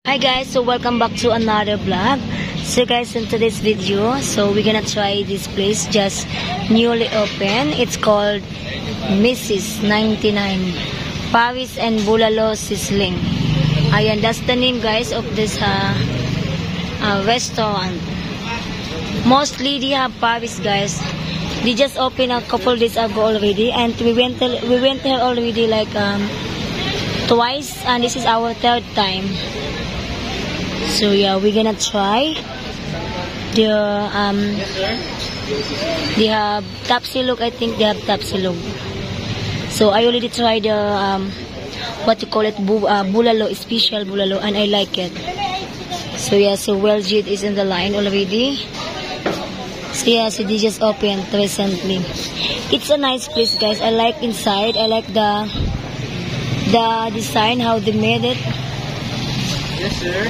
Hi guys, so welcome back to another vlog. So guys, in today's video, so we're gonna try this place just newly open. It's called Mrs. 99 Pavis and Bulalo Sizzling. Ayan, that's the name guys of this restaurant. Mostly they have Pavis guys. They just opened a couple days ago already, and we went here already like twice, and this is our third time. So yeah, we're gonna try the they have tapsilog. I think they have tapsilog. So I already tried the what you call it, bulalo, special bulalo, and I like it. So yeah, so Weljit is in the line already. So yeah, so they just opened recently. It's a nice place guys. I like inside. I like the design, how they made it. Yes, sir.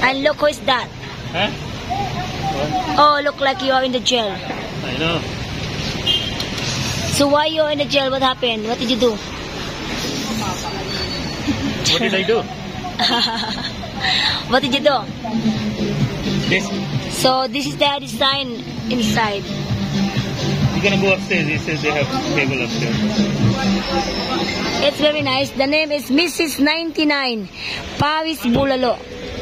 And look, who is that? Huh? Oh, look like you are in the jail. I know. So why you are in the jail? What happened? What did you do? What did I do? What did you do? This. So this is the design inside. You're gonna go upstairs. He says they have table upstairs. It's very nice. The name is Mrs. 99 Pavis Bulalo.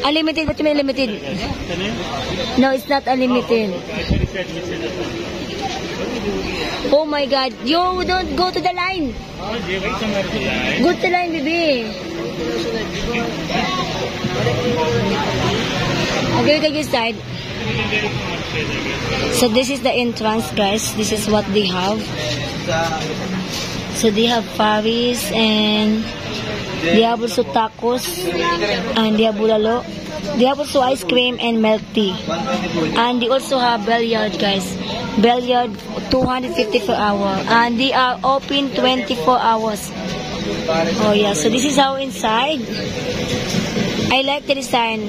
Unlimited? What do you mean unlimited? The name? No, it's not unlimited. I should have said Mrs. Oh my God. You don't go to the line. Oh, they wait somewhere to the line. Go to the line, baby. Okay, take this side. So this is the entrance, guys. This is what they have. So they have Pavis, and they have also tacos, and they have bulalo. They have also ice cream and milk tea. And they also have billiard, guys. Billiard 250 per hour. And they are open 24 hours. Oh yeah, so this is how inside. I like the design.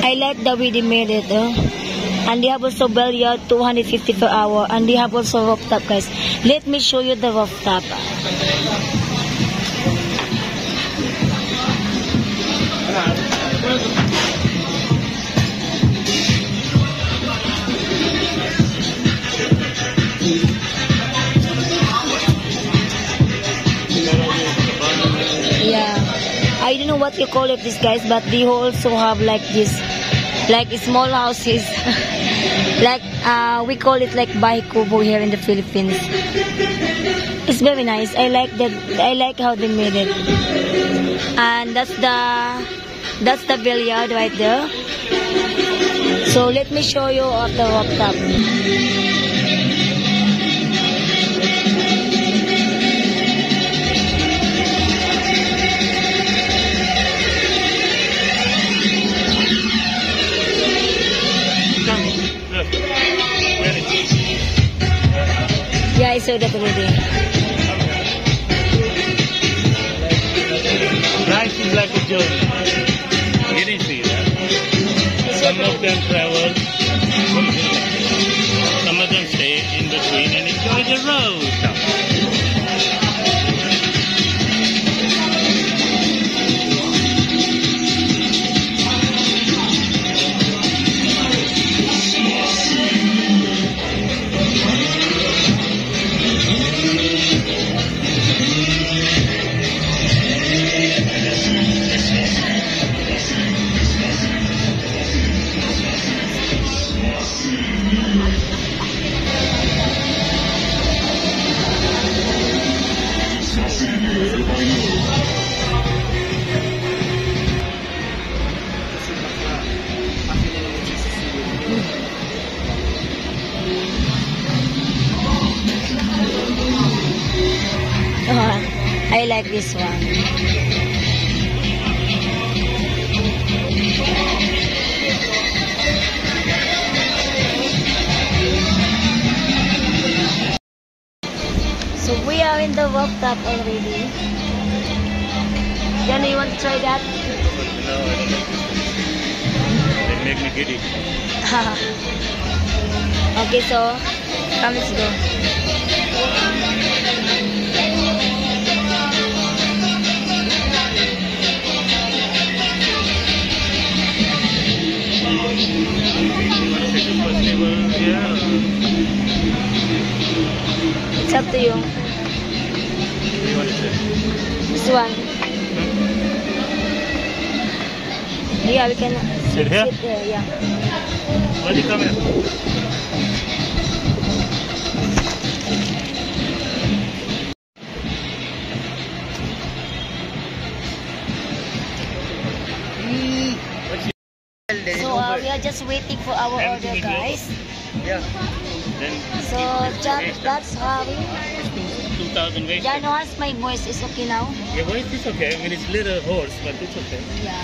I like the way they made it. And they have also billiard 250 per hour. And they have also rooftop, guys. Let me show you the rooftop. Yeah, I don't know what you call it, this guys, but they also have like this, like small houses. Like we call it like bahay kubo here in the Philippines. It's very nice. I like that. I like how they made it. And that's the billiard right there. So let me show you of the rooftop. Yeah, I saw that already. Life is like a journey. You didn't see that. Some of them travel, some of them stay in between and enjoy the road. I like this one. So we are in the rooftop already. Then you want to try that? No, they make me giddy. Okay, so come, let's go. up to you. What do you want to say? This one. Yeah, we can Sit here? Sit there, yeah. Why do you come here? So we are just waiting for our order, guys. Yeah. Then So that's how we. 2,000 waste. Yeah, no, as my voice is okay now. Your voice is okay. I mean, it's little hoarse, but it's okay. Yeah.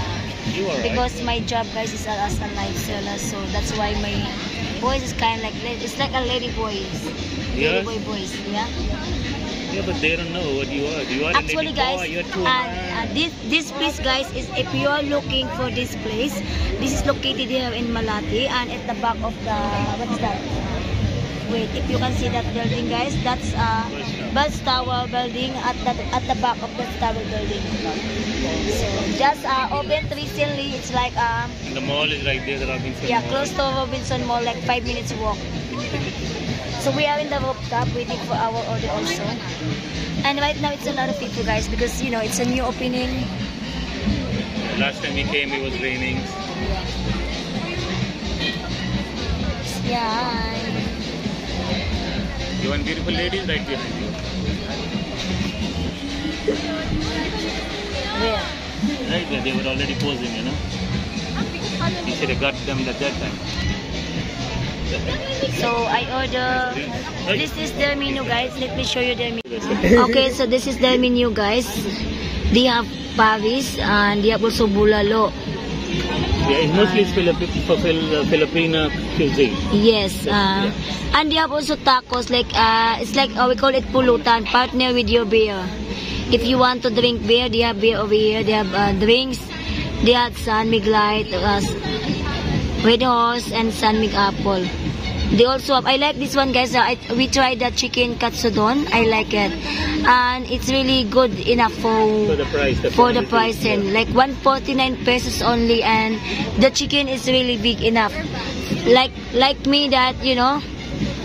You are right. Because my job, guys, is as a live seller, so that's why my voice is kind of like it's like a lady voice, lady Yes. boy voice. Yeah. Yeah, but they don't know what you are. You are Actually, a lady guys, boy. You're too this place, guys, is if you are looking for this place, this is located here in Malate, and at the back of the what's that? Wait, if you can see that building, guys, that's Buzz Tower building at the back of the Tower building. So just opened recently. It's like And the mall is right there, the Robinson yeah, Mall. close to Robinson Mall, like 5 minutes walk. So we are in the rooftop waiting for our order also. And right now it's a lot of people, guys, because you know it's a new opening. Last time we came, it was raining. Yeah. You want beautiful ladies right behind you. Where? Right there, they were already posing, you know. You should have got them at that time. So I order. This is their menu, guys. Let me show you their menu. Okay, so this is their menu, guys. They have Paris and they have also bulalo. Yeah, it's mostly Filipino cuisine. Yes, and they have also tacos. Like it's like we call it pulutan. Partner with your beer. If you want to drink beer, they have beer over here. They have drinks. They have San Mig Light, Red Horse, and San Mig Apple. They also have, I like this one, guys. We tried the chicken katsudon. I like it, and it's really good enough for the price. for the price, and like 149 pesos only, and the chicken is really big enough. Like me, that you know,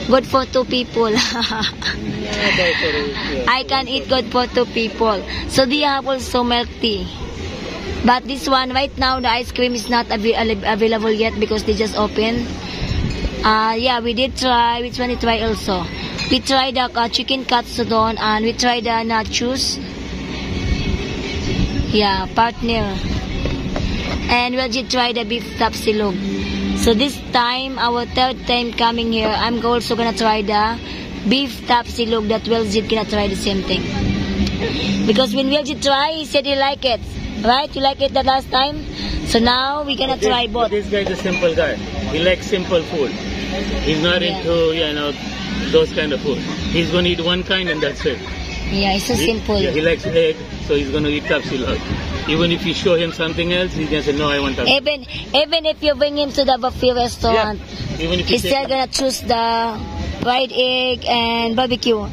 good for 2 people. I can eat good for 2 people. So they have also milk tea. But this one right now, the ice cream is not available yet because they just opened. Yeah, we did try. Which one did we try also? We tried the chicken katsudon and we tried the nachos. Yeah, partner. And we did try the beef tapsilog. So this time, our 3rd time coming here, I'm also gonna try the beef tapsilog that Weljit gonna try the same thing. Because when Weljit try, he said he like it. Right? You like it the last time? So now we're gonna try both. This guy's a simple guy. He likes simple food. He's not into, you know, those kind of food. He's gonna eat one kind and that's it. Yeah, it's so simple. Yeah, he likes egg, so he's gonna eat tapsilog. Even if you show him something else, he's gonna say, no, I want tapsilog. Even if you bring him to the buffet restaurant, yeah. Even if he's still gonna choose the fried egg and barbecue.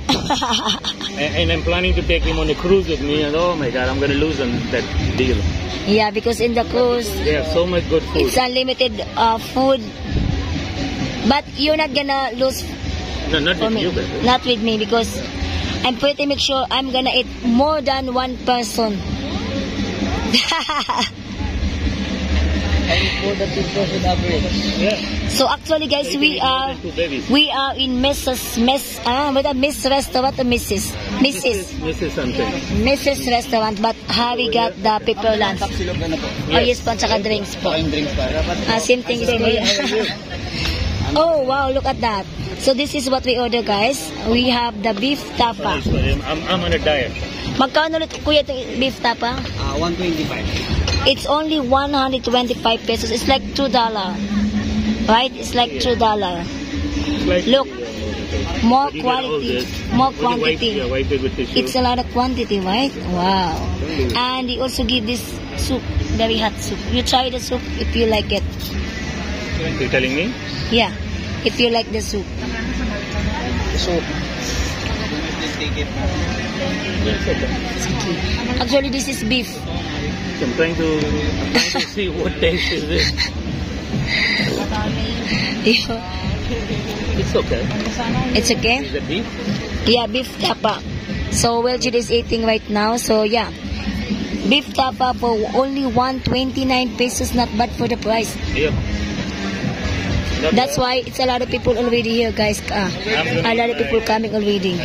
And I'm planning to take him on a cruise with me, and oh my God, I'm gonna lose on that deal. Yeah, because in the cruise, they have so much good food. It's unlimited food, but you're not gonna lose. No, not with you, baby. Not with me, because I'm pretty make sure I'm gonna eat more than 1 person. For the 2 person average. Yeah. So actually, guys, we are in Miss restaurant, Mrs. something. Mrs. restaurant, but Harry got the pepper lunch. Oh yes po, tsaka drinks po. Same thing is kuya. Oh wow, look at that. So this is what we order, guys. We have the beef tapa. I'm on a diet. Magkano ulit kuya itong beef tapa? 125. It's only 125 pesos. It's like $2. Right? It's like $2. Like, Look, more you quality. More quantity. Wipe it with tissue. It's a lot of quantity, right? Wow. And they also give this soup, very hot soup. You try the soup if you like it. You're telling me? Yeah, if you like the soup. So, Actually, this is beef. I'm trying to see what taste is this. it's It's okay. It's okay? Is it beef? Yeah, beef tapa. So Weljit is eating right now. So yeah, beef tapa for only 129 pesos. Not bad for the price. Yep. That's why it's a lot of people already here, guys. A lot of people coming already.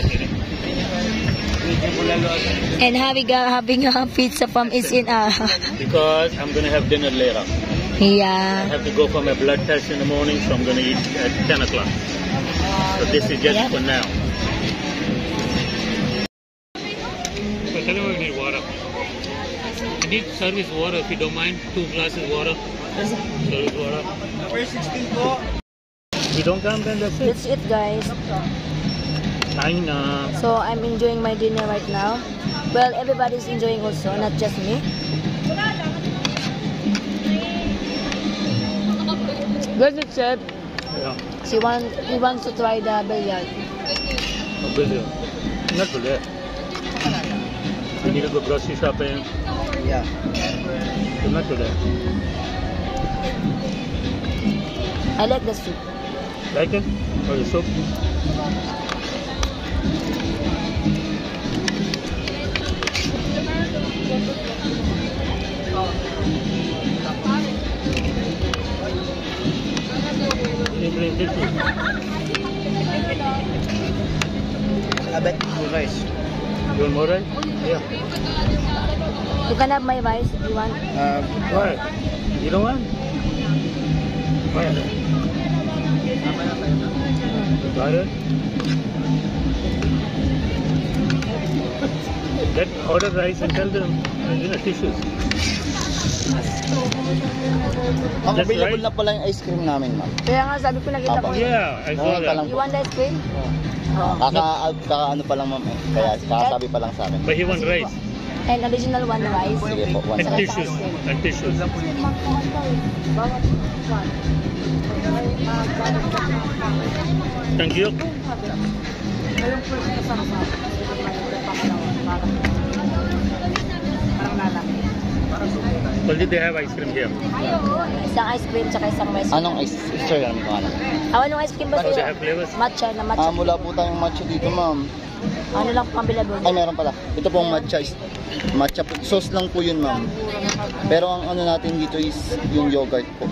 And having a pizza from is in Because I'm gonna have dinner later. I yeah. have to go for my blood test in the morning, so I'm gonna eat at 10 o'clock. So this is just for now. So tell me I need water. I need service water if you don't mind. 2 glasses water. Service water. Number 16 po. If you don't come, then that's it. That's it, guys. China. So I'm enjoying my dinner right now. Well, everybody's enjoying also, not just me. Weljit said Yeah. he wants to try the billiard. Oh, billion. Not today. We need to go grocery shopping. Yeah. But not today. I like the soup. Like it? Or the soup? You bring tissue. I bet more rice. You want more rice? Yeah. You can have my rice if you want. Why? You don't want? Why? Got it? Get order rice and tell them, tissues. Ang That's available right. na pala yung ice cream namin, ma'am. Kaya nga sabi ko nakita ko. Yeah, I saw that. You want the ice cream? Oh. Kaka-ano pa lang, ma'am. Kaya kakasabi pa lang sa amin. But he want rice And additional one rice. Sige po, one and second. tissues. And tissues. Thank you. Well, did they have ice cream here? Isang ice cream tsaka isang rice. Anong ice sir, ano ko ano? Anong ice cream ba Do they sa'yo? have flavors? Matcha na matcha. Wala po tayong matcha dito, ma'am. Ano lang pang available? Ay, meron pala. Ito pong matcha matcha po. Sauce lang po yun, ma'am. Pero ang ano natin dito is yung yogurt po.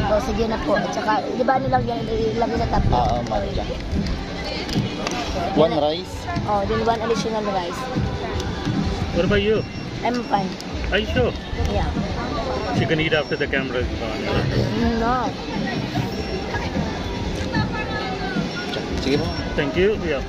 O, sige na po. At saka, di ba nilang yan, ilagay sa top? Matcha. One rice. Oh, then one additional rice. What about you? I'm fine. Are you sure? Yeah. She can eat after the camera is gone. No. Sige po. Thank you. Yeah.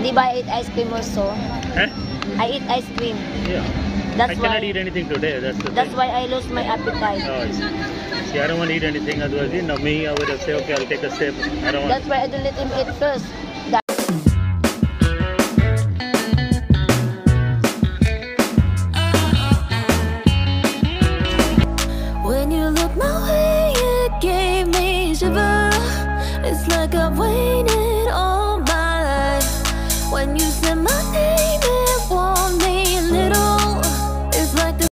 Di ba I eat ice cream also? Eh? I eat ice cream. Yeah. That's I cannot why. eat anything today. That's the That's thing. why I lost my appetite. Oh, I see. See, I don't want to eat anything. Otherwise, me, I would have said, okay, I'll take a sip. I don't want. That's why I don't let him eat first.